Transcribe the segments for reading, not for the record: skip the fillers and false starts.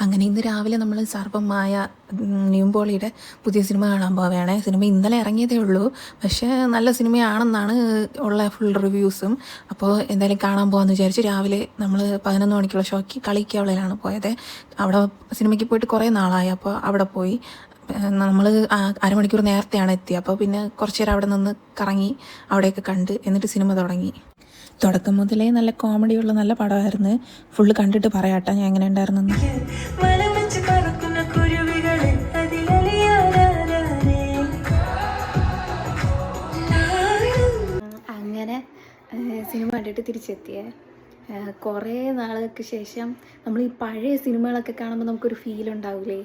അങ്ങനെ ഇന്ന് രാവിലെ നമ്മൾ സർവമായ നിവിൻ പുതിയ സിനിമ കാണാൻ പോവുകയാണ്. സിനിമ ഇന്നലെ ഇറങ്ങിയതേ ഉള്ളൂ, പക്ഷേ നല്ല സിനിമയാണെന്നാണ് ഉള്ള ഫുൾ റിവ്യൂസും. അപ്പോൾ എന്തായാലും കാണാൻ പോകാമെന്ന് വിചാരിച്ച് രാവിലെ നമ്മൾ 11 മണിക്കുള്ള ഷോയ്ക്ക് കളിക്കാവളയിലാണ് പോയത്. അവിടെ സിനിമയ്ക്ക് പോയിട്ട് കുറേ നാളായി. അപ്പോൾ അവിടെ പോയി നമ്മൾ അരമണിക്കൂർ നേരത്തെയാണ് എത്തിയത്. അപ്പോൾ പിന്നെ കുറച്ച് നേരം അവിടെ നിന്ന് കറങ്ങി അവിടെയൊക്കെ കണ്ട് എന്നിട്ട് സിനിമ തുടങ്ങി. തുടക്കം മുതലേ നല്ല കോമഡിയുള്ള നല്ല പടമായിരുന്നു. ഫുള്ള് കണ്ടിട്ട് പറയാട്ടോ ഞാൻ എങ്ങനെ ഉണ്ടായിരുന്നെന്ന്. അങ്ങനെ സിനിമ കണ്ടിട്ട് തിരിച്ചെത്തിയേ. കുറേ നാളുകൾക്ക് ശേഷം നമ്മൾ ഈ പഴയ സിനിമകളൊക്കെ കാണുമ്പോൾ നമുക്കൊരു ഫീൽ ഉണ്ടാവില്ലേ?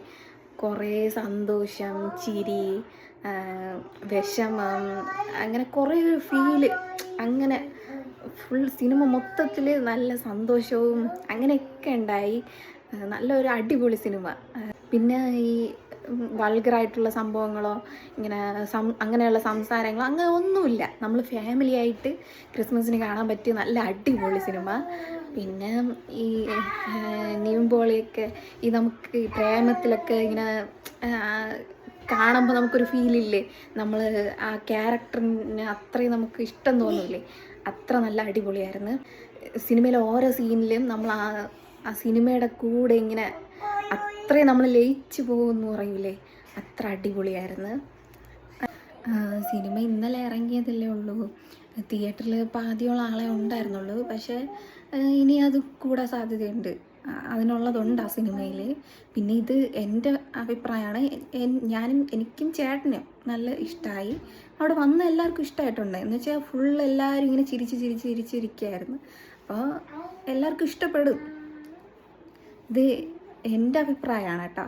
കുറേ സന്തോഷം, ചിരി, വിഷമം, അങ്ങനെ കുറേ ഒരു ഫീല്. അങ്ങനെ ഫുൾ സിനിമ മൊത്തത്തിൽ നല്ല സന്തോഷവും അങ്ങനെയൊക്കെ ഉണ്ടായി. നല്ലൊരു അടിപൊളി സിനിമ. പിന്നെ ഈ വൾഗറായിട്ടുള്ള സംഭവങ്ങളോ ഇങ്ങനെ അങ്ങനെയുള്ള സംസാരങ്ങളോ അങ്ങനെ ഒന്നുമില്ല. നമ്മൾ ഫാമിലി ആയിട്ട് ക്രിസ്മസിന് കാണാൻ പറ്റിയ നല്ല അടിപൊളി സിനിമ. പിന്നെ ഈ നിവിൻ പോളിയൊക്കെ ഈ നമുക്ക് പ്രേമത്തിലൊക്കെ ഇങ്ങനെ കാണുമ്പോൾ നമുക്കൊരു ഫീലില്ലേ, നമ്മൾ ആ ക്യാരക്ടറിന് അത്രയും നമുക്ക് ഇഷ്ടം തോന്നില്ലേ, അത്ര നല്ല അടിപൊളിയായിരുന്നു. സിനിമയിലെ ഓരോ സീനിലും നമ്മൾ ആ സിനിമയുടെ കൂടെ ഇങ്ങനെ അത്രയും നമ്മൾ ലയിച്ചു പോകുമെന്ന് പറയൂലേ, അത്ര അടിപൊളിയായിരുന്നു. സിനിമ ഇന്നലെ ഇറങ്ങിയതല്ലേ ഉള്ളൂ. തിയേറ്ററിൽ പാതിയോളം ആളെ ഉണ്ടായിരുന്നുള്ളൂ. പക്ഷേ ഇനി അത് കൂടാൻ സാധ്യതയുണ്ട്. അതിനുള്ളതുണ്ട് ആ സിനിമയിൽ. പിന്നെ ഇത് എൻ്റെ അഭിപ്രായമാണ്. എനിക്കും ചേട്ടനും നല്ല ഇഷ്ടമായി. അവിടെ വന്ന എല്ലാവർക്കും ഇഷ്ടമായിട്ടുണ്ട്. എന്ന് വെച്ചാൽ ഫുൾ എല്ലാവരും ഇങ്ങനെ ചിരിച്ചിരിക്കുകയായിരുന്നു. അപ്പോൾ എല്ലാവർക്കും ഇഷ്ടപ്പെടും. ഇത് എൻ്റെ അഭിപ്രായമാണ് കേട്ടോ.